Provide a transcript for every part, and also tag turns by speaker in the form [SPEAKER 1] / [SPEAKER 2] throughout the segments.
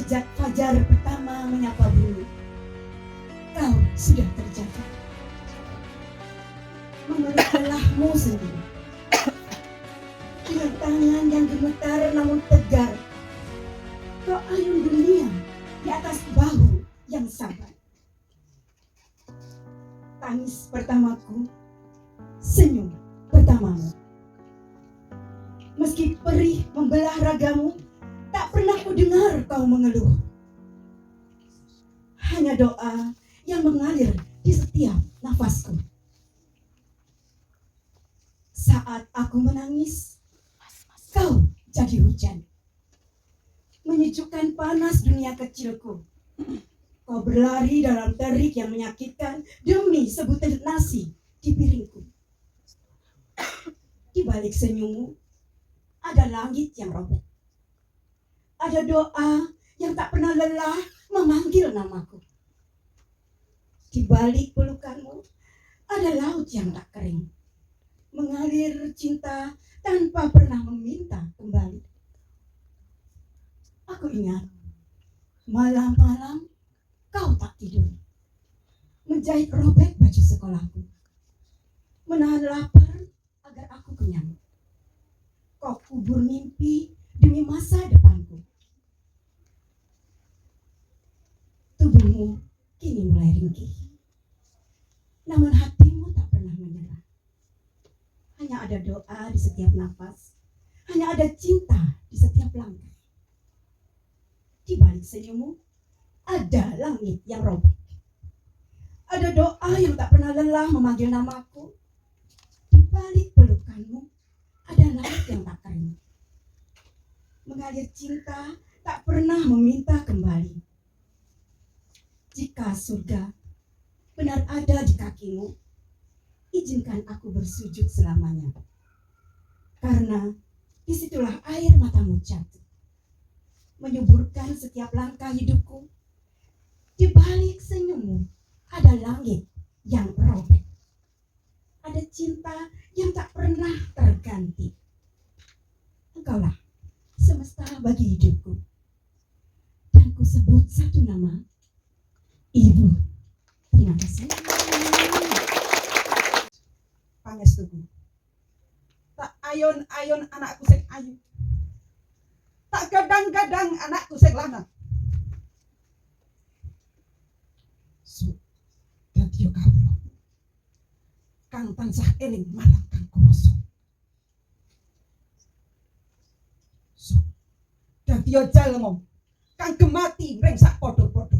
[SPEAKER 1] Sejak fajar pertama menyapa bumi, kau sudah terjaga. Memeluk lelahmu sendiri, dengan tangan yang gemetar namun tegar, kau ayun dunia di atas bahu yang sabar. Tangis pertamaku, senyum pertamamu. Meski perih membelah ragamu, tak pernah ku dengar kau mengeluh. Hanya doa yang mengalir di setiap nafasku. Saat aku menangis, kau jadi hujan, menyejukkan panas dunia kecilku. Kau berlari dalam terik yang menyakitkan demi sebutir nasi di piringku. Di balik senyummu ada langit yang robek. Ada doa yang tak pernah lelah memanggil namaku. Di balik pelukanmu ada laut yang tak kering, mengalir cinta tanpa pernah meminta kembali. Aku ingat malam-malam kau tak tidur, menjahit robek baju sekolahku, menahan lapar agar aku kenyang. Kau kubur mimpi demi masa depanku. Tubuhmu kini mulai ringkih, namun hatimu tak pernah menyerah. Hanya ada doa di setiap nafas, hanya ada cinta di setiap langkah. Di balik senyummu ada langit yang robek. Ada doa yang tak pernah lelah memanggil namaku. Di balik pelukanmu ada laut yang tak kering, mengalir cinta tak pernah meminta kembali. Jika surga benar ada di kakimu, izinkan aku bersujud selamanya. Karena disitulah air matamu jatuh, menyuburkan setiap langkah hidupku. Di balik senyummu ada langit yang robek. Ada cinta yang tak pernah terganti. Engkaulah semesta bagi hidupku. Dan ku sebut satu nama, Ibu. Terima kasih.
[SPEAKER 2] Pangestuku. Tak ayon-ayon anakku sing ayu. Tak gadang-gadang anakku sing lanang. Su dadi kawula kang tansah eling marang kang kuwasa. Su dadi jalma kang gemati ring sak padha-padha.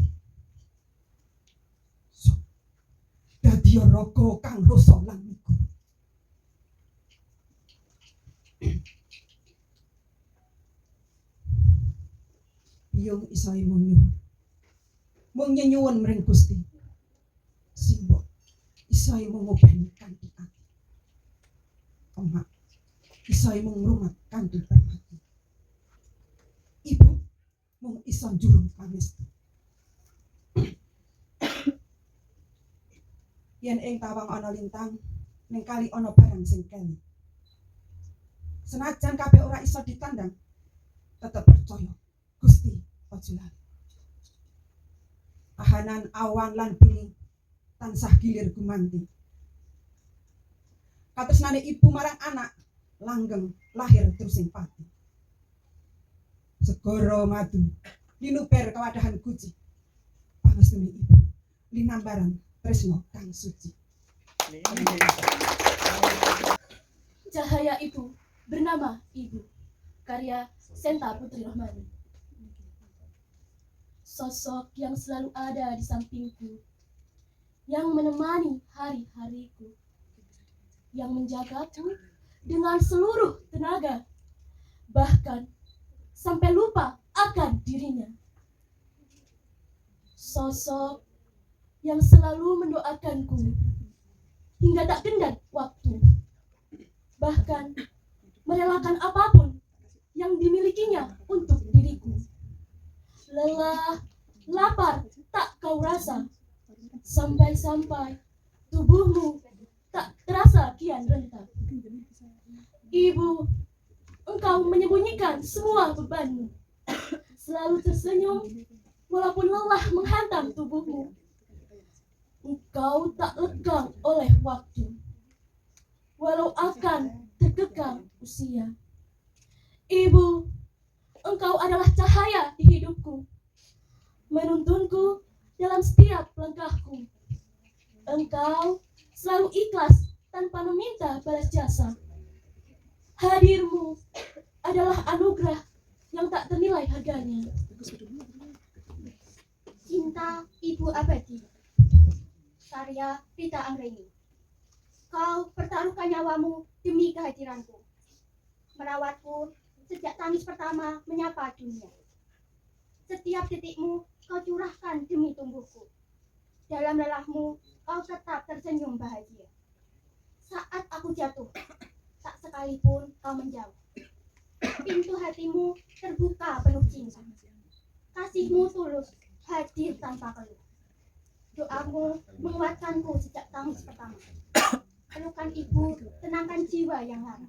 [SPEAKER 2] Su dadi raga kang rasa lan iku. Biyung isahe mung nyuwun mring Gusti. Simbok isahe mung ngobeni kanthi ati. Omak isahe mung ngrumat kanthi permati. Ibu mung isa njurung pangestu. Yen ing tawang ana lintang, ning kali ana barang sing keli. Senajan kabeh ora iso ditandang, tetep percaya Gusti aja lali. Kahanan awan lan bumi tansah gilir gumanti. Katresnane ibu marang anak langgeng lahir terus sing pati. Segara madu linuber kawadahan guci. Pangestune ibu linambaran tresno kang suci.
[SPEAKER 3] Cahaya itu bernama Ibu, karya Senta Putri Rohmani. Sosok yang selalu ada di sampingku, yang menemani hari-hariku, yang menjagaku dengan seluruh tenaga, bahkan sampai lupa akan dirinya. Sosok yang selalu mendoakanku hingga tak kendap waktu, bahkan merelakan apapun yang dimilikinya untuk diriku. Lelah, lapar tak kau rasa, sampai-sampai tubuhmu tak terasa kian rentah. Ibu, engkau menyembunyikan semua bebanmu, selalu tersenyum walaupun lelah menghantam tubuhmu. Engkau tak lekang oleh waktu, walau akan terkekang usia. Ibu, engkau adalah cahaya di hidupku, menuntunku dalam setiap langkahku. Engkau selalu ikhlas tanpa meminta balas jasa. Hadirmu adalah anugerah yang tak ternilai harganya.
[SPEAKER 4] Cinta Ibu Abadi, karya Rita Anggreni. Kau pertaruhkan nyawamu demi kehadiranku, merawatku sejak tangis pertama menyapa dunia. Setiap detikmu kau curahkan demi tumbuhku. Dalam lelahmu kau tetap tersenyum bahagia. Saat aku jatuh, tak sekalipun kau menjauh. Pintu hatimu terbuka penuh cinta. Kasihmu tulus, hadir tanpa keluh. Doamu menguatkanku sejak tangis pertama. Pelukan ibu tenangkan jiwa yang lara.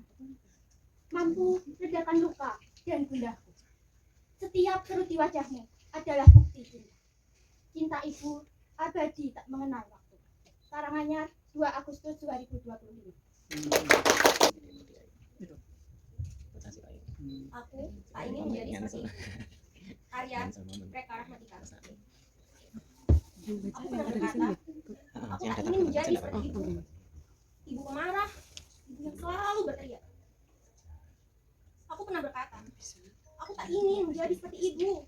[SPEAKER 4] Mampu redakan luka dan gundaku. Setiap kerut di wajahmu adalah bukti cinta. Cinta ibu abadi tak mengenal waktu. Karangannya 2 Agustus 2025.
[SPEAKER 5] Aku tak ingin menjadi seperti itu. Karya Reka Rahmatika. Aku pernah berkata, aku tak ingin menjadi seperti ibu. Ibu pemarah, ibu yang selalu berteriak. Aku pernah berkata, aku tak ingin menjadi seperti ibu.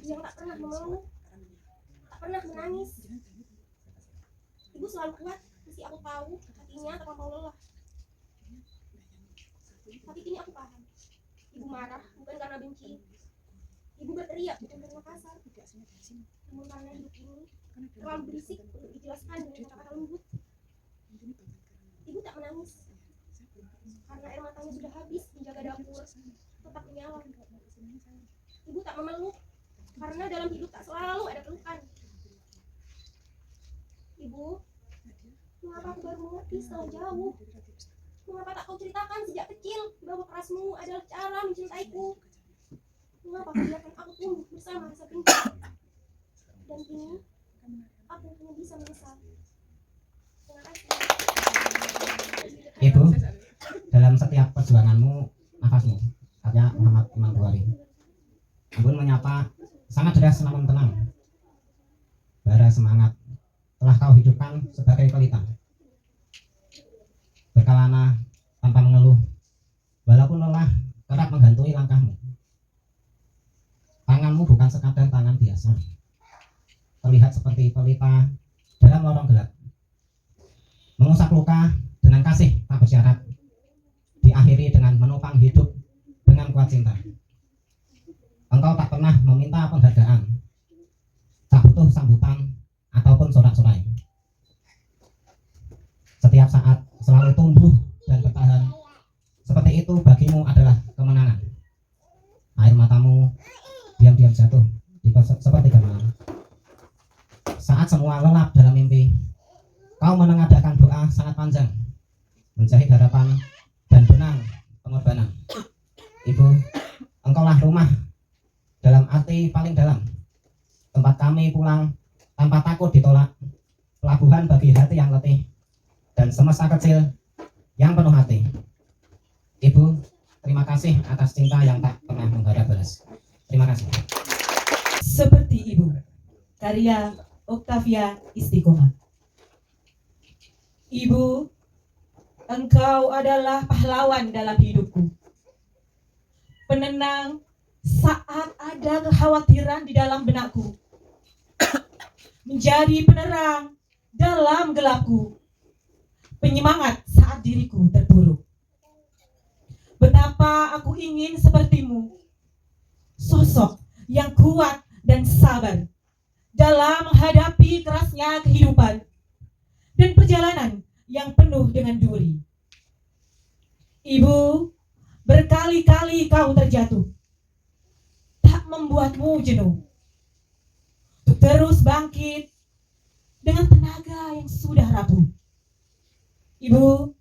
[SPEAKER 5] Ibu yang tak pernah memeluk, tak pernah menangis. Ibu selalu kuat, meski aku tahu hatinya terlampau lelah. Tapi kini aku paham. Ibu marah bukan karena benci. Ibu berteriak bukan karena kasar. Namun karena hidup ini terlalu berisik untuk dijelaskan dengan kata-kata lembut. Ibu tak menangis karena air matanya sudah habis menjaga dapur tetap menyala. Ibu tak memeluk karena dalam hidup tak selalu ada pelukan. Ibu, mengapa aku baru mengerti setelah jauh? Mengapa tak kau ceritakan sejak kecil bahwa kerasmu adalah cara mencintaiku? Mengapa kau biarkan aku tumbuh bersama rasa benci? Dan kini, aku hanya bisa menyesal. Terima kasih.
[SPEAKER 6] Ibu, dalam setiap perjuanganmu, nafasmu, katanya Muhammad Imam Bukhari. Ampun menyapa, sangat deras namun tenang. Bara semangat telah kau hidupkan sebagai pelita. Berkelana tanpa mengeluh, walaupun lelah kerap menghantui langkahmu. Tanganmu bukan sekadar tangan biasa, terlihat seperti pelita dalam lorong gelap. Mengusap luka dengan kasih tak bersyarat, diakhiri dengan menopang hidup dengan kuat cinta. Engkau tak pernah meminta penghargaan, tak butuh sambutan ataupun sorak-sorai. Setiap saat selalu tumbuh dan bertahan. Seperti itu bagimu adalah kemenangan. Air matamu diam-diam jatuh di sepertiga malam. Saat semua lelap dalam mimpi, kau menengadahkan doa sangat panjang, menjahit harapan dan benang pengorbanan. Ibu, engkaulah rumah dalam arti paling dalam, tempat kami pulang tanpa takut ditolak, pelabuhan bagi hati yang letih, dan semesta kecil yang penuh hati. Ibu, terima kasih atas cinta yang tak pernah mengharap balas. Terima kasih.
[SPEAKER 1] Seperti ibu, karya Octavia Istiqomah. Ibu, engkau adalah pahlawan dalam hidupku. Penenang saat ada kekhawatiran di dalam benakku. Menjadi penerang dalam gelapku. Penyemangat saat diriku terpuruk. Betapa aku ingin sepertimu, sosok yang kuat dan sabar dalam menghadapi kerasnya kehidupan dan perjalanan yang penuh dengan duri. Ibu, berkali-kali kau terjatuh, tak membuatmu jenuh untuk terus bangkit dengan tenaga yang sudah rapuh. Ibu,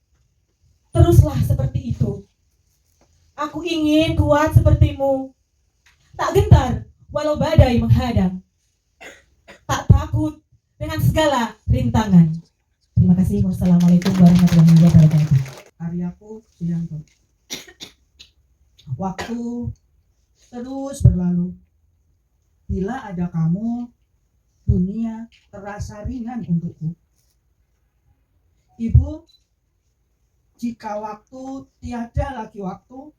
[SPEAKER 1] teruslah seperti itu. Aku ingin kuat sepertimu, tak gentar
[SPEAKER 7] walau badai menghadang. Tak takut dengan segala rintangan. Terima kasih. Wassalamualaikum warahmatullahi wabarakatuh.
[SPEAKER 2] Karyaku Suyanto. Waktu terus berlalu. Bila ada kamu, dunia terasa ringan untukku. Ibu, jika waktu tiada lagi waktu,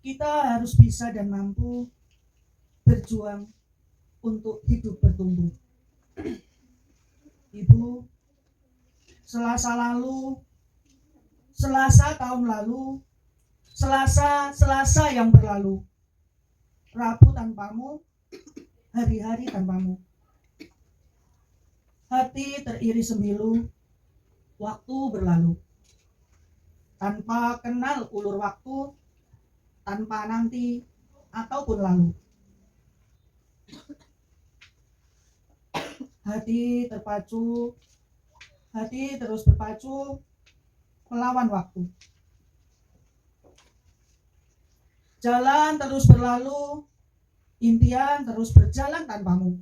[SPEAKER 2] kita harus bisa dan mampu berjuang untuk hidup bertumbuh. Ibu, Selasa tahun lalu, Selasa yang berlalu, Rabu tanpamu, hari-hari tanpamu. Hati teriris sembilu, waktu berlalu. Tanpa kenal ulur waktu, tanpa nanti ataupun lalu. Hati terus berpacu melawan waktu. Jalan terus berlalu, impian terus berjalan tanpamu.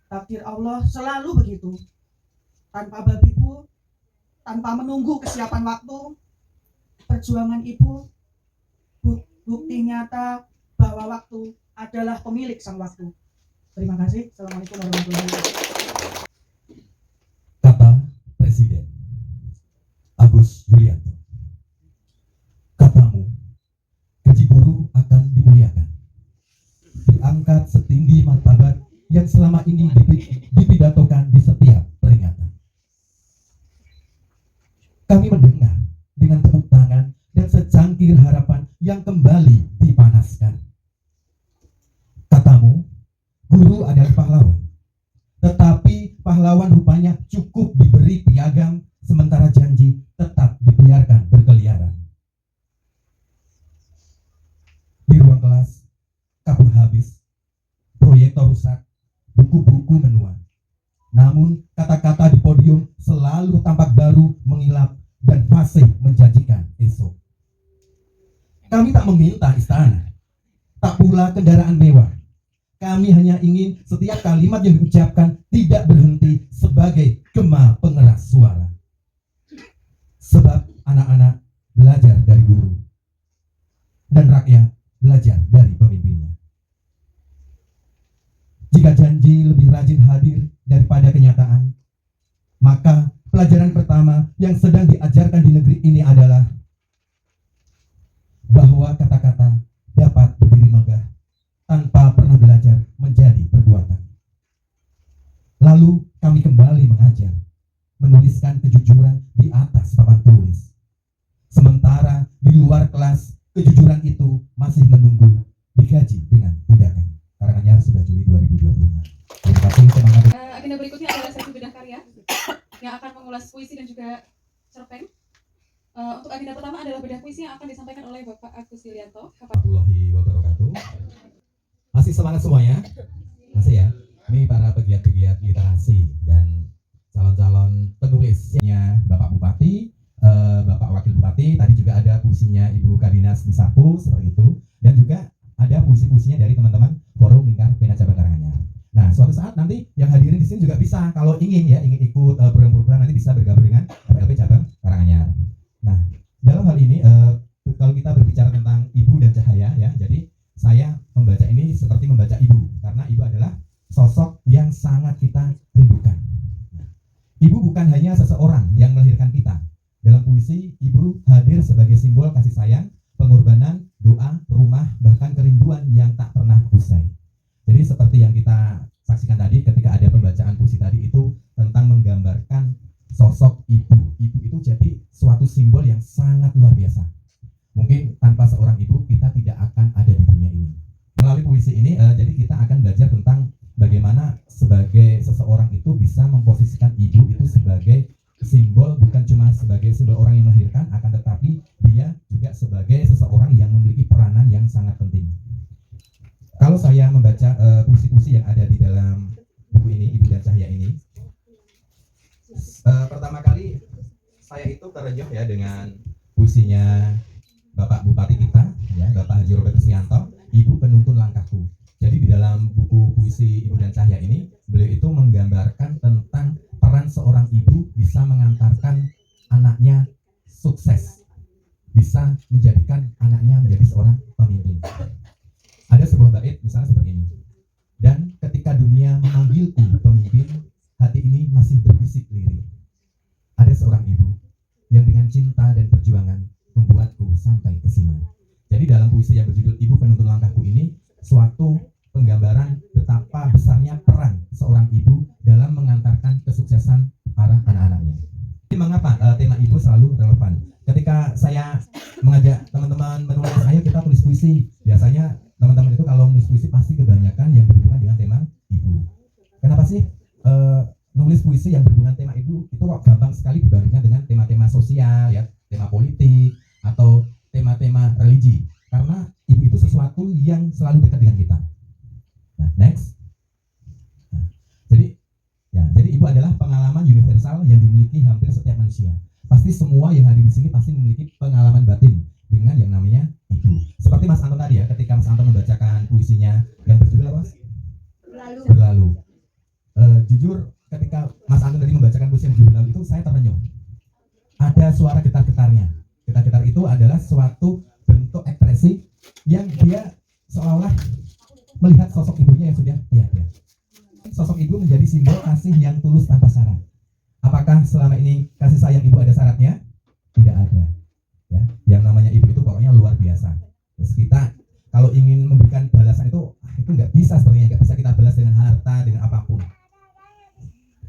[SPEAKER 2] Takdir Allah selalu begitu. Tanpa babibu, tanpa menunggu kesiapan waktu, perjuangan ibu bukti nyata bahwa waktu adalah pemilik sang waktu. Terima kasih. Assalamualaikum warahmatullahi wabarakatuh.
[SPEAKER 8] Kata Presiden Agus Yulianto. Katamu, gaji guru akan dimuliakan, diangkat setinggi martabat yang selama ini dipidatokan di setiap peringatan. Kami mendengar dengan tepuk tangan dan secangkir harapan yang kembali dipanaskan. Katamu, guru adalah pahlawan, tetapi pahlawan rupanya cukup diberi piagam, sementara janji tetap dibiarkan berkeliaran. Di ruang kelas, kapur habis, proyektor rusak, buku-buku menua. Namun kata-kata di podium selalu tampak baru, mengilap, dan fasih menjanjikan esok. Kami tak meminta istana, tak pula kendaraan mewah. Kami hanya ingin setiap kalimat yang diucapkan tidak berhenti sebagai gema pengeras suara. Sebab anak-anak belajar dari guru, dan rakyat belajar dari pemimpinnya. Jika janji lebih rajin hadir daripada kenyataan, maka pelajaran pertama yang sedang diajarkan di negeri ini adalah bahwa kata-kata dapat berdiri megah tanpa pernah belajar menjadi perbuatan. Lalu kami kembali mengajar, menuliskan kejujuran di atas papan tulis. Sementara di luar kelas, kejujuran itu masih menunggu digaji dengan tindakan. Karanganyar, 11 Juli 2025. Terima kasih, semangat.
[SPEAKER 9] Agenda berikutnya adalah sesi bedah karya yang akan mengulas puisi dan juga cerpen. Untuk agenda pertama adalah bedah puisi yang akan disampaikan oleh Bapak Agus Yulianto.
[SPEAKER 8] Warahmatullahi wabarakatuh. Masih semangat semuanya? Masih ya? Ini para pegiat-pegiat literasi dan calon-calon penulisnya Bapak Bupati, Bapak Wakil Bupati. Tadi juga ada puisinya Ibu Kadinas di Sapu, seperti itu. Dan juga ada puisi-puisinya dari teman-teman Forum Lingkar Pena Cabang Karanganyar. Nah, suatu saat nanti yang hadirin di sini juga bisa, kalau ingin ikut program-program, nanti bisa bergabung dengan FLP Cabang Karanganyar. Nah, dalam hal ini kalau kita berbicara tentang ibu dan cahaya ya, jadi saya membaca ini seperti membaca ibu, karena ibu adalah sosok yang sangat kita rindukan. Nah, ibu bukan hanya seseorang yang melahirkan kita. Dalam puisi, ibu hadir sebagai simbol kasih sayang, pengorbanan, doa, rumah, bahkan kerinduan yang tak pernah usai. Jadi seperti yang kita saksikan tadi ketika ada pembacaan puisi tadi, itu tentang menggambarkan sosok ibu. Ibu itu jadi suatu simbol yang sangat luar biasa. Mungkin tanpa seorang ibu kita tidak akan ada di dunia ini. Melalui puisi ini jadi kita akan belajar tentang bagaimana sebagai seseorang itu bisa memposisikan ibu itu sebagai simbol, bukan cuma sebagai simbol orang yang melahirkan, akan tetapi dia juga sebagai seseorang yang memiliki peranan yang sangat penting. Kalau saya membaca puisi-puisi yang ada di dalam buku ini, Ibu dan Cahaya ini, pertama kali saya itu terenyuh ya dengan puisinya Bapak Bupati kita, ya, Bapak Haji Robert Kristianto. ibu penuntun langkahku. Jadi di dalam buku puisi Ibu dan Cahya ini, beliau itu menggambarkan tentang peran seorang ibu bisa mengantarkan anaknya sukses, bisa menjadikan anaknya menjadi seorang pemimpin. Ada sebuah bait misalnya seperti ini. Dan ketika dunia memanggilku pemimpin, hati ini masih berbisik lirih. Ada seorang ibu yang dengan cinta dan perjuangan membuatku sampai ke sini. Jadi dalam puisi yang berjudul Ibu Penuntun Langkahku ini, suatu penggambaran betapa besarnya peran seorang ibu dalam mengantarkan kesuksesan para anak-anaknya. Jadi mengapa tema ibu selalu relevan? Ketika saya mengajak teman-teman menulis, ayo kita tulis puisi. Biasanya teman-teman itu kalau menulis puisi pasti kebanyakan yang berhubungan dengan tema ibu. Kenapa sih nulis puisi yang berhubungan tema ibu itu kok gampang sekali dibandingkan dengan tema-tema sosial, ya, tema politik atau tema-tema religi? Karena ibu itu sesuatu yang selalu dekat dengan kita. Nah, next. Nah, jadi ibu adalah pengalaman universal yang dimiliki hampir setiap manusia. Pasti semua yang hadir di sini pasti memiliki pengalaman batin dengan yang namanya ibu. Seperti Mas Anton tadi ya, ketika Mas Anton membacakan puisinya yang berjudul apa? Berlalu. Jujur, ketika Mas Anton tadi membacakan puisi yang berlalu itu saya terenyuh. Ada suara getar-getarnya. Getar-getar itu adalah suatu bentuk ekspresi yang dia seolah-olah melihat sosok ibunya yang sudah tiada. Sosok ibu menjadi simbol kasih yang tulus tanpa syarat. Apakah selama ini kasih sayang ibu ada syaratnya? Tidak ada. Ya, yang namanya ibu itu pokoknya luar biasa. Jadi kita kalau ingin memberikan balasan itu nggak bisa sebenarnya, nggak bisa kita balas dengan harta, dengan apapun.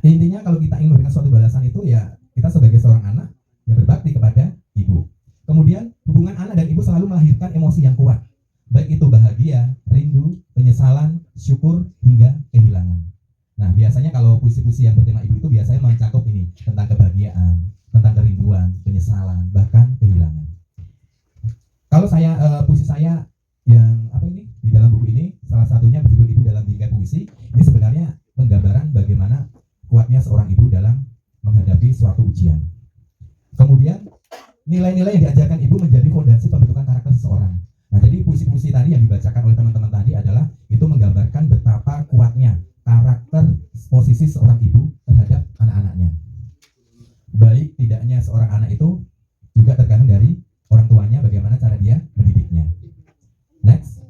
[SPEAKER 8] Intinya kalau kita ingin memberikan suatu balasan itu ya kita sebagai seorang anak yang berbakti kepada ibu. Kemudian hubungan anak dan ibu selalu melahirkan emosi yang kuat, baik itu bahagia, rindu, penyesalan, syukur hingga kehilangan. Nah, biasanya kalau puisi-puisi yang bertema ibu itu biasanya mencakup ini tentang kebahagiaan, tentang kerinduan, penyesalan, bahkan kehilangan. Kalau saya puisi saya yang di dalam buku ini, salah satunya berjudul Ibu dalam Bingkai Puisi. Ini sebenarnya penggambaran bagaimana kuatnya seorang ibu dalam menghadapi suatu ujian. Kemudian nilai-nilai yang diajarkan ibu menjadi fondasi pembentukan karakter seseorang. Nah, jadi puisi-puisi tadi yang dibacakan oleh teman-teman tadi adalah itu menggambarkan betapa kuatnya karakter posisi seorang ibu terhadap anak-anaknya. Baik tidaknya seorang anak itu juga tergantung dari orang tuanya bagaimana cara dia mendidiknya. Next.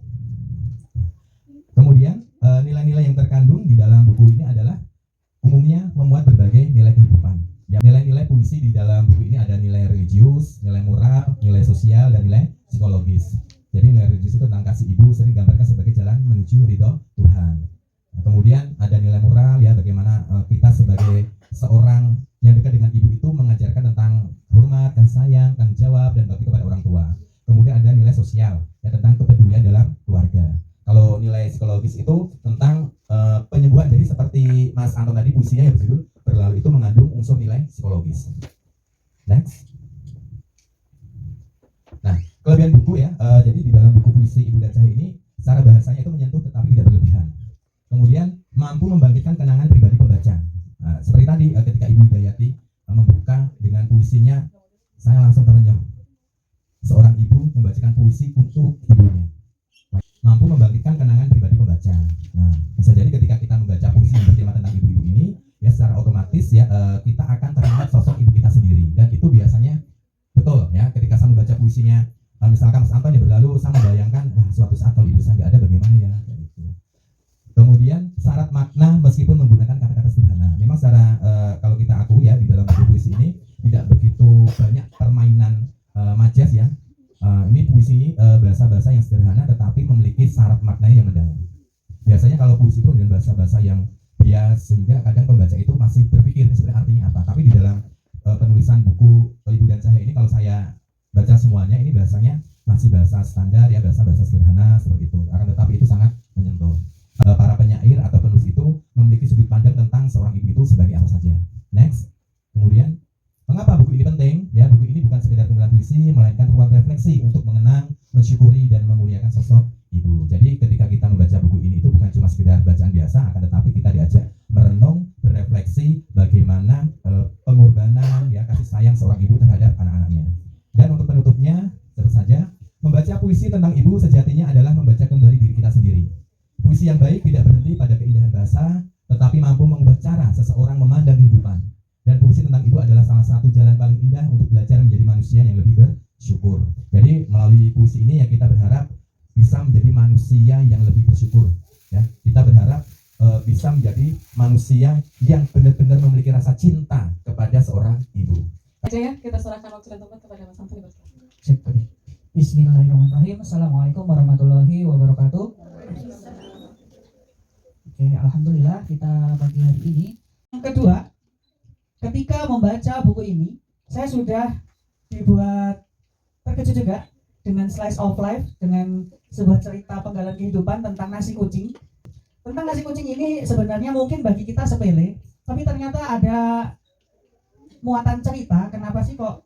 [SPEAKER 8] Kemudian nilai-nilai yang terkandung di dalam buku ini adalah umumnya memuat berbagai nilai kehidupan. Ya, nilai-nilai puisi di dalam buku ini ada nilai religius, nilai moral, nilai sosial, dan nilai psikologis. Jadi nilai religius itu tentang kasih ibu sering digambarkan sebagai jalan menuju ridho Tuhan. Nah, kemudian ada nilai moral ya, bagaimana kita sebagai seorang yang dekat dengan ibu itu mengajarkan tentang hormat, kasih sayang, tanggung jawab, dan bakti kepada orang tua. Kemudian ada nilai sosial ya, tentang kepedulian dalam keluarga. Kalau nilai psikologis itu tentang penyembuhan. Jadi seperti Mas Anton tadi puisinya yang berjudul Berlalu itu mengandung unsur nilai psikologis. Next. Nah, kelebihan buku ya, jadi di dalam buku puisi Ibu dan Cahya ini secara bahasanya itu menyentuh tetapi tidak berlebihan. Kemudian mampu membangkitkan kenangan pribadi pembaca. Nah, seperti tadi ketika Ibu Hidayati membuka dengan puisinya, saya langsung terenyuh. Seorang ibu membacakan puisi untuk ibunya. Mampu membangkitkan kenangan pribadi pembaca. Nah, bisa jadi ketika kita membaca puisi yang bertema tentang ibu-ibu ini, ya secara otomatis ya kita akan teringat sosok ibu kita sendiri. Dan itu biasanya betul ya, ketika saya membaca puisinya, misalkan Mas Anton yang berlalu, saya membayangkan, wah suatu saat kalau ibu saya nggak ada bagaimana ya, kayak gitu. Kemudian syarat makna meskipun menggunakan kata-kata sederhana. Memang secara kalau kita akui ya di dalam buku puisi ini tidak begitu banyak permainan majas ya. Ini puisi bahasa-bahasa yang sederhana tetapi memiliki syarat maknanya yang mendalam. Biasanya kalau puisi itu dengan bahasa-bahasa yang bias sehingga kadang pembaca itu masih berpikir sebenarnya artinya apa. Tapi di dalam penulisan buku Ibu dan Cahya ini kalau saya baca semuanya ini bahasanya masih bahasa standar ya, bahasa-bahasa sederhana seperti itu. Akan tetapi itu sangat menyentuh. Para penyair atau penulis itu memiliki sudut pandang tentang seorang ibu itu sebagai apa saja. Next. Kemudian mengapa buku ini penting? Ya, buku ini bukan sekedar kumpulan puisi, melainkan ruang refleksi untuk mengenang, mensyukuri, dan memuliakan sosok ibu. Jadi ketika kita membaca buku ini itu bukan cuma sekedar bacaan biasa, akan tetapi kita diajak merenung, berefleksi bagaimana pengorbanan, ya kasih sayang seorang ibu terhadap anak-anaknya. Dan untuk penutupnya, tentu saja membaca puisi puisi tentang ibu sejatinya adalah membaca kembali diri kita sendiri. Puisi yang baik tidak berhenti pada keindahan bahasa, tetapi mampu mengubah cara seseorang memandang kehidupan. Dan puisi tentang ibu adalah salah satu jalan paling indah untuk belajar menjadi manusia yang lebih bersyukur. Jadi melalui puisi ini ya kita berharap bisa menjadi manusia yang lebih bersyukur. Ya, kita berharap bisa menjadi manusia yang benar-benar memiliki rasa cinta kepada seorang ibu.
[SPEAKER 9] Aja ya, kita serahkan waktu dan tempat kepada Mas Antoni berkenan.
[SPEAKER 10] Bismillahirrahmanirrahim. Assalamualaikum warahmatullahi wabarakatuh. Oke, alhamdulillah kita pagi hari ini. Yang kedua, ketika membaca buku ini, saya sudah dibuat terkejut juga dengan slice of life, dengan sebuah cerita penggalan kehidupan tentang nasi kucing. Tentang nasi kucing ini sebenarnya mungkin bagi kita sepele, tapi ternyata ada muatan cerita. Kenapa sih kok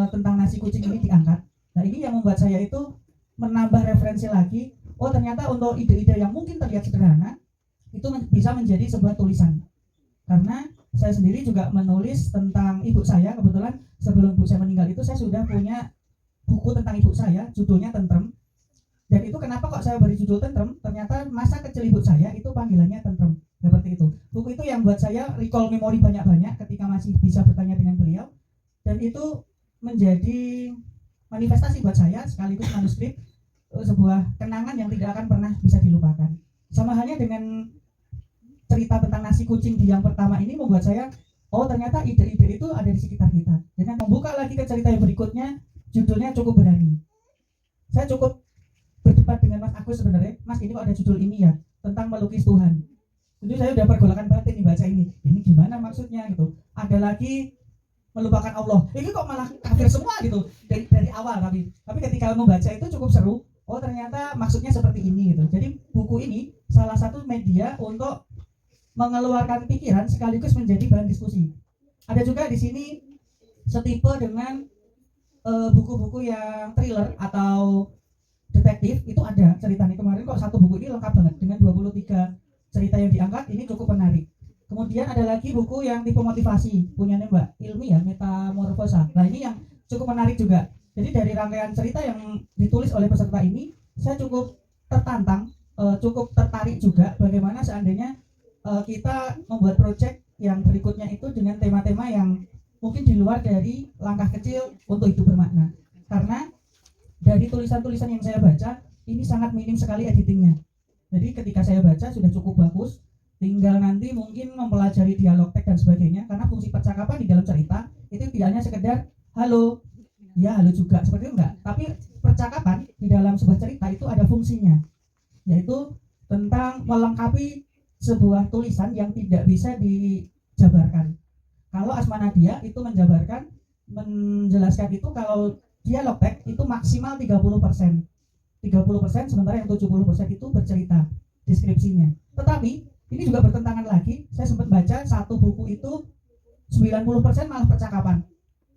[SPEAKER 10] tentang nasi kucing ini diangkat? Nah, ini yang membuat saya itu menambah referensi lagi. Oh, ternyata untuk ide-ide yang mungkin terlihat sederhana itu bisa menjadi sebuah tulisan. Karena saya sendiri juga menulis tentang ibu saya. Kebetulan sebelum ibu saya meninggal itu saya sudah punya buku tentang ibu saya, judulnya Tentrem. Dan itu kenapa kok saya beri judul Tentrem? Ternyata masa kecil ibu saya itu panggilannya Tentrem. Seperti itu. Buku itu yang buat saya recall memori banyak-banyak ketika masih bisa bertanya dengan beliau. Dan itu menjadi manifestasi buat saya sekaligus manuskrip sebuah kenangan yang tidak akan pernah bisa dilupakan. Sama halnya dengan cerita tentang nasi kucing di yang pertama ini membuat saya, oh ternyata ide-ide itu ada di sekitar kita. Dan membuka lagi ke cerita yang berikutnya, judulnya cukup berani. Saya cukup berdebat dengan Mas Agus sebenarnya, Mas ini kok ada judul ini ya, tentang melukis Tuhan. Jadi saya udah pergolakan batin nih baca ini gimana maksudnya gitu. Ada lagi melupakan Allah, ini kok malah kafir semua gitu dari awal. Tapi ketika membaca itu cukup seru. Oh ternyata maksudnya seperti ini gitu. Jadi buku ini salah satu media untuk mengeluarkan pikiran sekaligus menjadi bahan diskusi. Ada juga di sini setipe dengan buku-buku yang thriller atau detektif. Itu ada ceritanya kemarin kok satu buku ini lengkap banget dengan 23 cerita yang diangkat. Ini cukup menarik. Kemudian ada lagi buku yang tipe motivasi punyanya Mbak Ilmi ya, Metamorfosa. Nah ini yang cukup menarik juga. Jadi dari rangkaian cerita yang ditulis oleh peserta ini, saya cukup tertantang, cukup tertarik juga bagaimana seandainya kita membuat proyek yang berikutnya itu dengan tema-tema yang mungkin di luar dari langkah kecil untuk hidup bermakna. Karena dari tulisan-tulisan yang saya baca, ini sangat minim sekali editingnya. Jadi ketika saya baca sudah cukup bagus. Tinggal nanti mungkin mempelajari dialog teks dan sebagainya, karena fungsi percakapan di dalam cerita itu tidak hanya sekedar halo, ya halo juga, seperti itu enggak. Tapi percakapan di dalam sebuah cerita itu ada fungsinya, yaitu tentang melengkapi sebuah tulisan yang tidak bisa dijabarkan. Kalau Asma Nadia itu menjelaskan itu kalau dialog teks itu maksimal 30%. 30%, sementara yang 70% itu bercerita deskripsinya. Tetapi ini juga bertentangan lagi. Saya sempat baca satu buku itu 90% malah percakapan.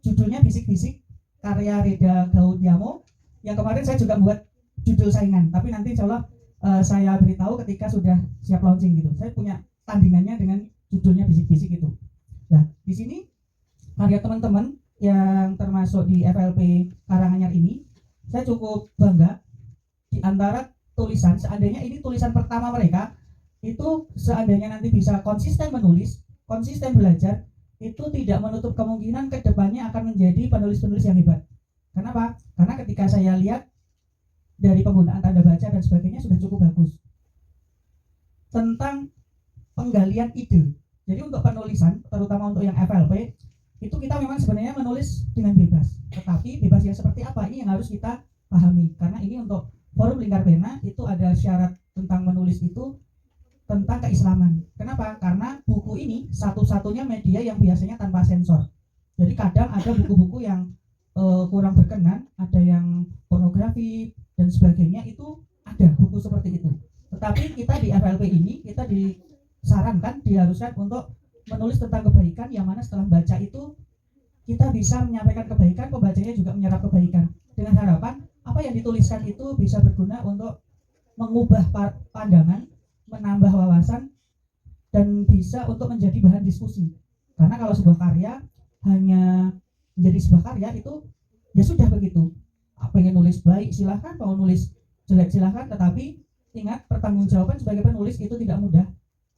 [SPEAKER 10] Judulnya Bisik-Bisik, karya Reda Gaudiamo. Yang kemarin saya juga buat judul saingan, tapi nanti insya Allah saya beritahu ketika sudah siap launching gitu. Saya punya tandingannya dengan judulnya Bisik-Bisik itu. Nah, di sini karya teman-teman yang termasuk di FLP Karanganyar ini, saya cukup bangga di antara tulisan. Seandainya ini tulisan pertama mereka, itu seandainya nanti bisa konsisten menulis, konsisten belajar, itu tidak menutup kemungkinan ke depannya akan menjadi penulis-penulis yang hebat. Kenapa? Karena ketika saya lihat dari penggunaan tanda baca dan sebagainya sudah cukup bagus. Tentang penggalian ide. Jadi untuk penulisan, terutama untuk yang FLP, itu kita memang sebenarnya menulis dengan bebas. Tetapi bebas yang seperti apa? Ini yang harus kita pahami. Karena ini untuk forum Lingkar Pena, itu ada syarat tentang menulis itu tentang keislaman. Kenapa? Karena buku ini satu-satunya media yang biasanya tanpa sensor. Jadi kadang ada buku-buku yang kurang berkenan, ada yang pornografi dan sebagainya, itu ada buku seperti itu. Tetapi kita di FLP ini, kita disarankan, diharuskan untuk menulis tentang kebaikan, yang mana setelah baca itu kita bisa menyampaikan kebaikan, pembacanya juga menyerap kebaikan. Dengan harapan apa yang dituliskan itu bisa berguna untuk mengubah pandangan, menambah wawasan, dan bisa untuk menjadi bahan diskusi. Karena kalau sebuah karya hanya menjadi sebuah karya itu ya sudah begitu. pengen nulis baik silahkan, mau nulis jelek silahkan, tetapi ingat pertanggungjawaban sebagai penulis itu tidak mudah.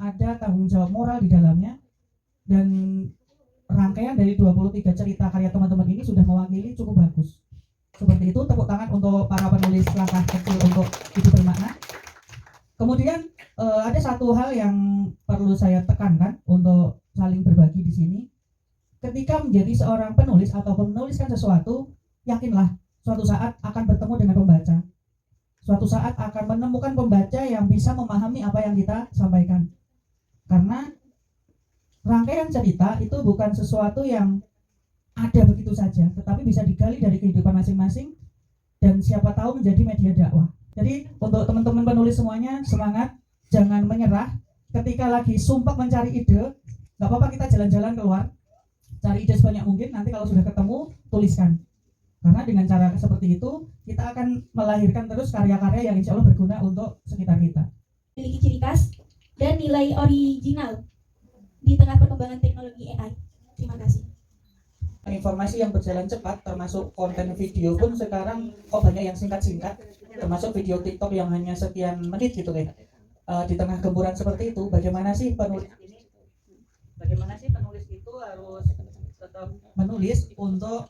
[SPEAKER 10] Ada tanggung jawab moral di dalamnya, dan rangkaian dari 23 cerita karya teman-teman ini sudah mewakili cukup bagus. Seperti itu, tepuk tangan untuk para penulis langkah kecil untuk hidup bermakna. Kemudian ada satu hal yang perlu saya tekankan untuk saling berbagi di sini. Ketika menjadi seorang penulis atau menuliskan sesuatu, yakinlah suatu saat akan bertemu dengan pembaca. Suatu saat akan menemukan pembaca yang bisa memahami apa yang kita sampaikan. Karena rangkaian cerita itu bukan sesuatu yang ada begitu saja, tetapi bisa digali dari kehidupan masing-masing dan siapa tahu menjadi media dakwah. Jadi untuk teman-teman penulis semuanya, semangat, jangan menyerah. Ketika lagi sumpah mencari ide, nggak apa-apa kita jalan-jalan keluar, cari ide sebanyak mungkin, nanti kalau sudah ketemu, tuliskan. Karena dengan cara seperti itu, kita akan melahirkan terus karya-karya yang insya Allah berguna untuk sekitar kita.
[SPEAKER 3] Memiliki ciri khas dan nilai original di tengah perkembangan teknologi AI. Terima kasih.
[SPEAKER 10] Informasi yang berjalan cepat, termasuk konten video pun sekarang kok banyak yang singkat-singkat, termasuk video TikTok yang hanya sekian menit gitu kan. Di tengah gemburan seperti itu, bagaimana sih penulis itu harus tetap menulis untuk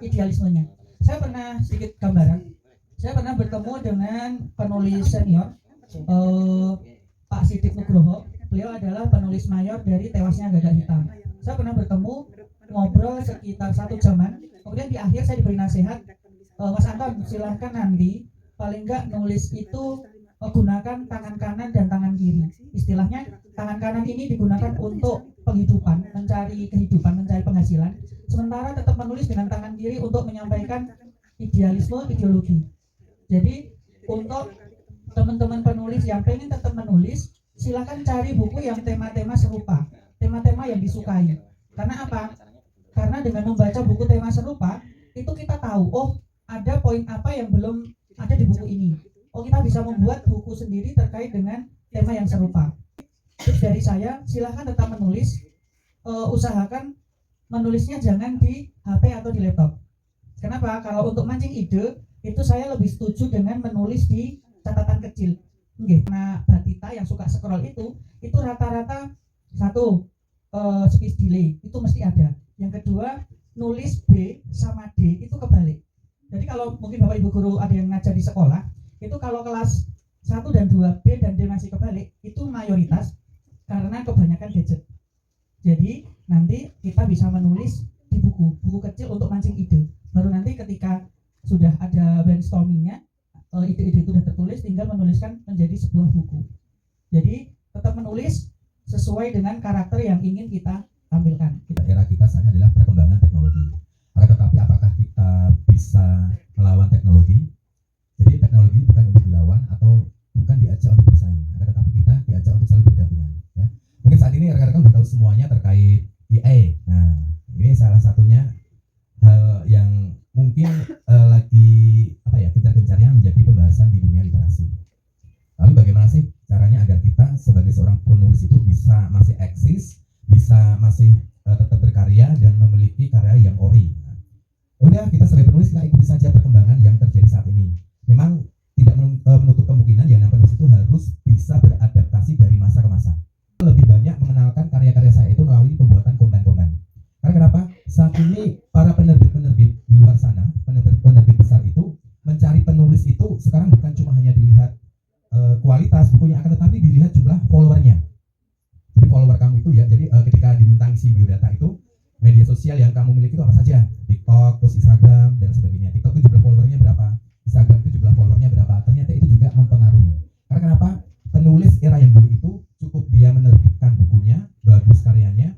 [SPEAKER 10] idealismenya. Saya pernah sedikit gambaran. Saya pernah bertemu dengan penulis senior, Pak Sidik Nugroho. Beliau adalah penulis mayor dari Tewasnya Gagak Hitam. Saya pernah bertemu, ngobrol sekitar 1 jaman. Kemudian di akhir saya diberi nasihat, Mas Anton silahkan nanti paling enggak nulis itu gunakan tangan kanan dan tangan kiri. Istilahnya tangan kanan ini digunakan untuk penghidupan, mencari kehidupan, mencari penghasilan. Sementara tetap menulis dengan tangan kiri untuk menyampaikan idealisme, ideologi. Jadi untuk teman-teman penulis yang pengen tetap menulis, silakan cari buku yang tema-tema serupa, tema-tema yang disukai. Karena apa? Karena dengan membaca buku tema serupa, itu kita tahu, oh ada poin apa yang belum ada di buku ini. Oh kita bisa membuat buku sendiri terkait dengan tema yang serupa. Tips dari saya, silakan tetap menulis, usahakan menulisnya jangan di HP atau di laptop. Kenapa? Kalau untuk mancing ide, itu saya lebih setuju dengan menulis di catatan kecil. Nah, batita yang suka scroll itu rata-rata satu, speech delay, itu mesti ada. Yang kedua, nulis B sama D itu kebalik. Jadi kalau mungkin Bapak Ibu Guru ada yang ngajar di sekolah, itu kalau kelas 1 dan 2 B dan D masih kebalik, itu mayoritas karena kebanyakan gadget. Jadi nanti kita bisa menulis di buku kecil untuk mancing ide. Baru nanti ketika sudah ada brainstormingnya, ide-ide itu sudah tertulis, tinggal menuliskan menjadi sebuah buku. Jadi tetap menulis sesuai dengan karakter yang ingin kita tampilkan.
[SPEAKER 8] Era kita saat ini adalah perkembangan teknologi. Akan tetapi apakah kita bisa melawan teknologi? Jadi teknologi bukan untuk dilawan atau bukan diajak untuk bersaing, akan tetapi kita diajak untuk selalu berdampingan. Ya. Mungkin saat ini rekan-rekan sudah tahu semuanya terkait AI. Nah, ini salah satunya hal yang mungkin lagi gencar-gencarnya menjadi pembahasan di dunia literasi. Lalu bagaimana sih caranya agar kita sebagai seorang penulis itu bisa masih eksis, bisa masih tetap berkarya dan memiliki karya yang ori. Nah, udah kita sebagai penulis kita ikuti saja perkembangan yang terjadi saat ini. Memang tidak menutup kemungkinan yang namanya penulis itu harus bisa beradaptasi dari masa ke masa. Lebih banyak mengenalkan karya-karya saya itu melalui pembuatan konten-konten. Karena kenapa? Saat ini para penerbit-penerbit di luar sana, penerbit besar itu mencari penulis itu sekarang bukan cuma hanya dilihat kualitas bukunya, akan tetapi dilihat jumlah followernya. Jadi follower kamu itu ya, jadi ketika diminta isi biodata itu, media sosial yang kamu miliki itu apa saja? TikTok, terus Instagram, dan sebagainya. TikTok itu jumlah followernya berapa? Instagram itu jumlah followernya berapa? Ternyata itu juga mempengaruhi. Karena kenapa? Penulis era yang dulu itu cukup dia menerbitkan bukunya, bagus karyanya,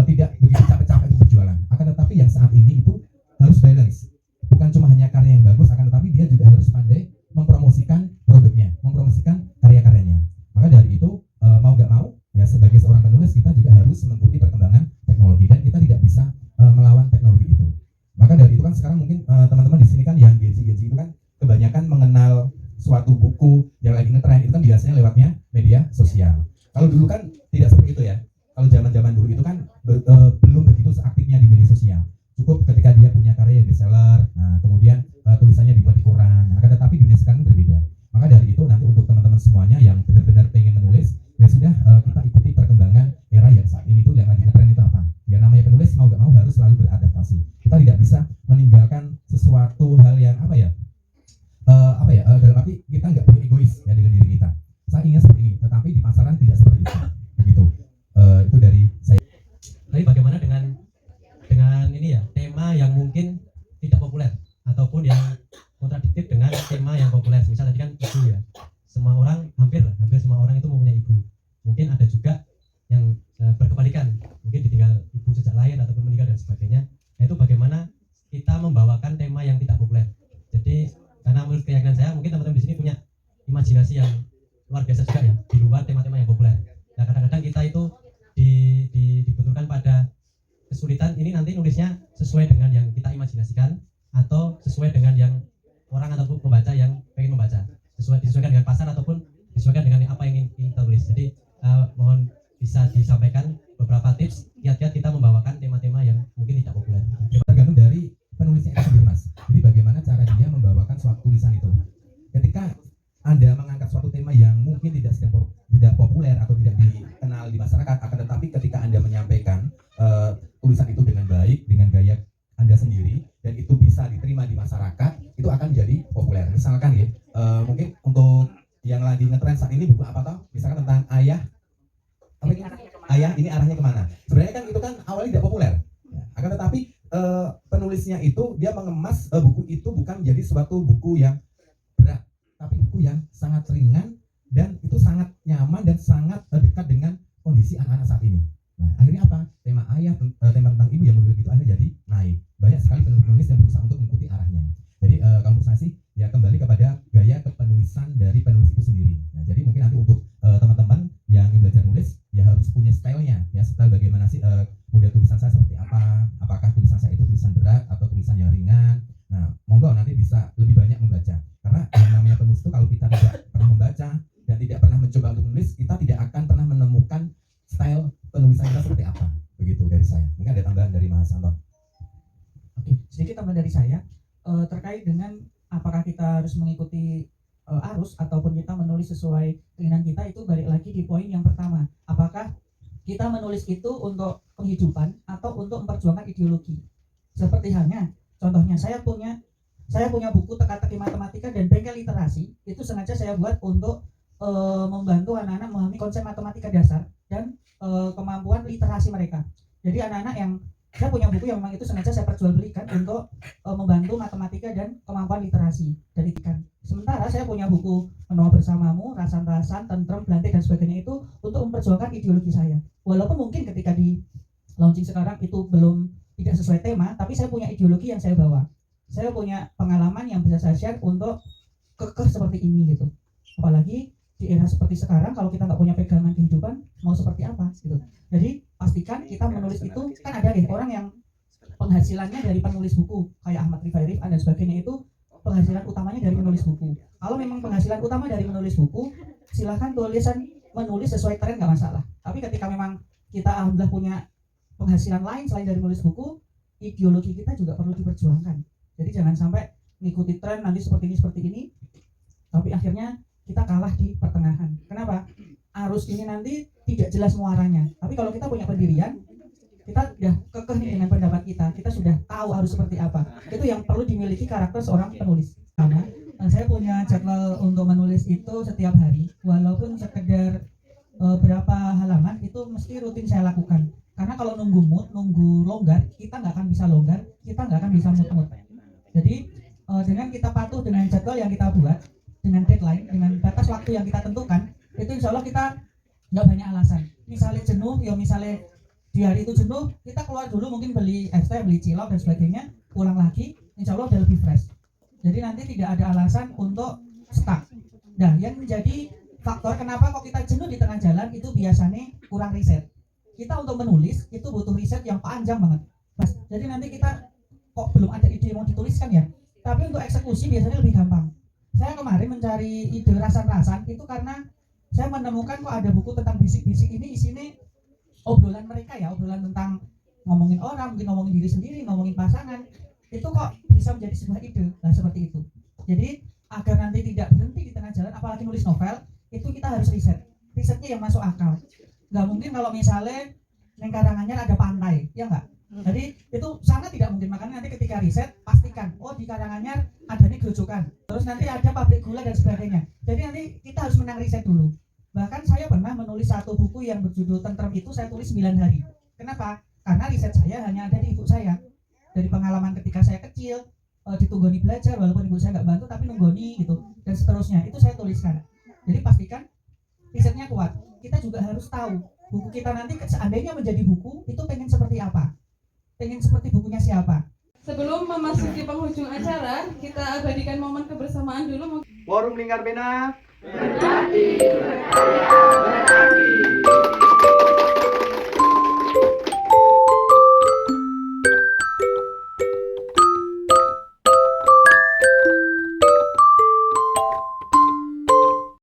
[SPEAKER 8] tidak begitu capek-capek untuk berjualan. Akan tetapi yang saat ini itu harus balance. Bukan cuma hanya karya yang bagus, akan tetapi dia juga harus pandai mempromosikan produknya, mempromosikan karya-karyanya. Maka dari itu, mau gak mau, ya sebagai seorang penulis kita juga harus mengikuti perkembangan teknologi dan kita tidak bisa melawan teknologi itu. Maka dari itu kan sekarang mungkin teman-teman di sini kan yang Gen Z itu kan kebanyakan mengenal suatu buku yang lagi ngetren itu kan biasanya lewatnya media sosial. Kalau dulu kan tidak seperti itu ya. Kalau zaman-zaman dulu itu kan belum begitu seaktifnya di media sosial. Cukup ketika dia punya karya yang bestseller, nah kemudian tulisannya dibuat di koran. Akan tetapi dunia sekarang berbeda. Maka dari itu nanti untuk teman-teman semuanya yang benar-benar pengen menulis, ya sudah kita ikuti perkembangan era yang saat ini tuh yang lagi ngetren itu apa. Yang namanya penulis mau gak mau harus selalu beradaptasi. Kita tidak bisa meninggalkan sesuatu hal yang dalam arti kita nggak boleh egois ya dengan diri kita. Saya ingin seperti ini, tetapi di pasaran tidak seperti itu. Begitu. Itu dari saya.
[SPEAKER 11] Tapi bagaimana dengan ini ya, tema yang mungkin tidak populer ataupun yang kontradiktif dengan tema yang populer. Misal tadi kan ibu ya, semua orang hampir semua orang itu mempunyai ibu. Mungkin ada juga yang berkebalikan, mungkin ditinggal ibu sejak lahir ataupun meninggal dan sebagainya. Nah itu bagaimana kita membawakan tema yang tidak populer. Jadi karena menurut keyakinan saya mungkin teman-teman di sini punya imajinasi yang luar biasa juga ya di luar tema-tema yang populer. Nah kadang-kadang kita itu dibenturkan pada kesulitan ini nanti nulisnya sesuai dengan yang kita imajinasikan atau sesuai dengan yang orang ataupun pembaca yang pengen membaca, disesuaikan dengan pasar ataupun disesuaikan dengan apa yang ingin kita tulis. Jadi mohon bisa disampaikan beberapa tips kiat-kiat kita membawakan tema-tema yang mungkin tidak populer.
[SPEAKER 8] Tergantung dari penulisnya itu sendiri, Mas. Jadi bagaimana cara dia membawakan suatu tulisan itu. Ketika Anda mengangkat suatu tema yang mungkin tidak populer atau tidak dikenal di masyarakat, akan tetapi ketika Anda menyampaikan tulisan itu dengan baik, dengan gaya Anda sendiri, dan itu bisa diterima di masyarakat, itu akan menjadi populer. Misalkan ya, mungkin untuk yang lagi ngetren saat ini buku apa toh? Misalkan tentang ayah ini arahnya kemana? Sebenarnya kan itu kan awalnya tidak populer. Ya, akan tetapi penulisnya itu dia mengemas buku itu bukan menjadi suatu buku yang berat, tapi buku yang sangat ringan dan itu sangat nyaman dan sangat dekat dengan kondisi anak-anak saat ini. Nah, akhirnya apa? Tema ayah, tema tentang ibu yang menurut itu akhirnya jadi naik. Banyak sekali penulis yang berusaha untuk mengikuti arahnya. Jadi kalau menurut saya sih ya kembali kepada gaya kepenulisan dari penulis itu sendiri. Nah, jadi mungkin nanti untuk teman-teman yang ingin belajar nulis ya harus punya stylenya ya, style bagaimana sih model tulisan saya seperti apa, apakah tulisan saya itu tulisan berat atau tulisan yang ringan. Nah, monggo nanti bisa lebih banyak membaca, karena yang namanya penulis itu kalau kita tidak pernah membaca dan tidak pernah mencoba untuk menulis, kita tidak akan pernah menemukan style penulisan kita seperti apa. Begitu dari saya. Mungkin ada tambahan dari Mas Anton.
[SPEAKER 10] Oke, sedikit tambahan dari saya terkait dengan apakah kita harus mengikuti arus ataupun kita menulis sesuai keinginan kita. Itu balik lagi di poin yang pertama, apakah kita menulis itu untuk penghidupan atau untuk memperjuangkan ideologi. Seperti halnya contohnya saya punya buku teka-teki matematika dan bengkel literasi, itu sengaja saya buat untuk membantu anak-anak memahami konsep matematika dasar dan kemampuan literasi mereka. Jadi anak-anak yang saya punya buku yang memang itu sengaja saya perjualbelikan untuk membantu matematika dan kemampuan literasi dan itikan. Sementara saya punya buku Menua Bersamamu, Rasan-Rasan, Tentrem, Belantik dan sebagainya itu untuk memperjuangkan ideologi saya. Walaupun mungkin ketika di launching sekarang itu belum tidak sesuai tema, tapi saya punya ideologi yang saya bawa. Saya punya pengalaman yang bisa saya share untuk kekeh seperti ini gitu. Apalagi di era seperti sekarang, kalau kita nggak punya pegangan kehidupan, mau seperti apa gitu. Jadi pastikan kita menulis itu, kan ada deh orang yang penghasilannya dari penulis buku kayak Ahmad Rifai Rifan dan sebagainya, itu penghasilan utamanya dari menulis buku. Kalau memang penghasilan utama dari menulis buku, silahkan menulis sesuai tren, nggak masalah. Tapi ketika memang kita alhamdulillah punya penghasilan lain selain dari menulis buku, ideologi kita juga perlu diperjuangkan. Jadi jangan sampai mengikuti tren nanti seperti ini, tapi akhirnya kita kalah di pertengahan. Kenapa? Arus ini nanti tidak jelas muaranya. Tapi kalau kita punya pendirian, kita sudah kekeh dengan pendapat kita sudah tahu harus seperti apa. Itu yang perlu dimiliki karakter seorang penulis. Karena saya punya jadwal untuk menulis itu setiap hari, walaupun sekedar berapa halaman itu mesti rutin saya lakukan. Karena kalau nunggu longgar, kita nggak akan bisa longgar, kita nggak akan bisa mood. Jadi dengan kita patuh dengan jadwal yang kita buat, dengan deadline, dengan batas waktu yang kita tentukan, itu insya Allah kita nggak banyak alasan. Misalnya jenuh, ya misalnya di hari itu jenuh, kita keluar dulu mungkin beli es teh, beli cilok dan sebagainya, pulang lagi, insya Allah udah lebih fresh. Jadi nanti tidak ada alasan untuk stuck. Nah, yang menjadi faktor kenapa kok kita jenuh di tengah jalan itu biasanya kurang riset. Kita untuk menulis itu butuh riset yang panjang banget. Jadi nanti kita kok belum ada ide yang mau dituliskan ya. Tapi untuk eksekusi biasanya lebih gampang. Saya kemarin mencari ide rasan-rasan itu karena saya menemukan kok ada buku tentang bisik-bisik ini isinya obrolan mereka ya, obrolan tentang ngomongin orang, mungkin ngomongin diri sendiri, ngomongin pasangan. itu kok bisa menjadi sebuah ide. Nah seperti itu. Jadi agar nanti tidak berhenti di tengah jalan, apalagi nulis novel, itu kita harus risetnya yang masuk akal. Nggak mungkin kalau misalnya di Karanganyar ada pantai, ya nggak? Jadi itu sangat tidak mungkin. Makanya nanti ketika riset pastikan, oh di Karanganyar ada nih grojokan, terus nanti ada pabrik gula dan sebagainya. Jadi nanti kita harus menang riset dulu. Bahkan saya pernah menulis satu buku yang berjudul Tentrem itu saya tulis 9 hari. Kenapa? Karena riset saya hanya ada di ibu saya. Dari pengalaman ketika saya kecil, ditunggoni belajar walaupun ibu saya nggak bantu tapi nunggoni gitu dan seterusnya itu saya tuliskan. Jadi pastikan risetnya kuat. Kita juga harus tahu buku kita nanti seandainya menjadi buku itu pengen seperti apa, pengen seperti bukunya siapa.
[SPEAKER 9] Sebelum memasuki penghujung acara, kita abadikan momen kebersamaan dulu.
[SPEAKER 2] Forum Lingkar Pena.
[SPEAKER 12] Berjati berkarya.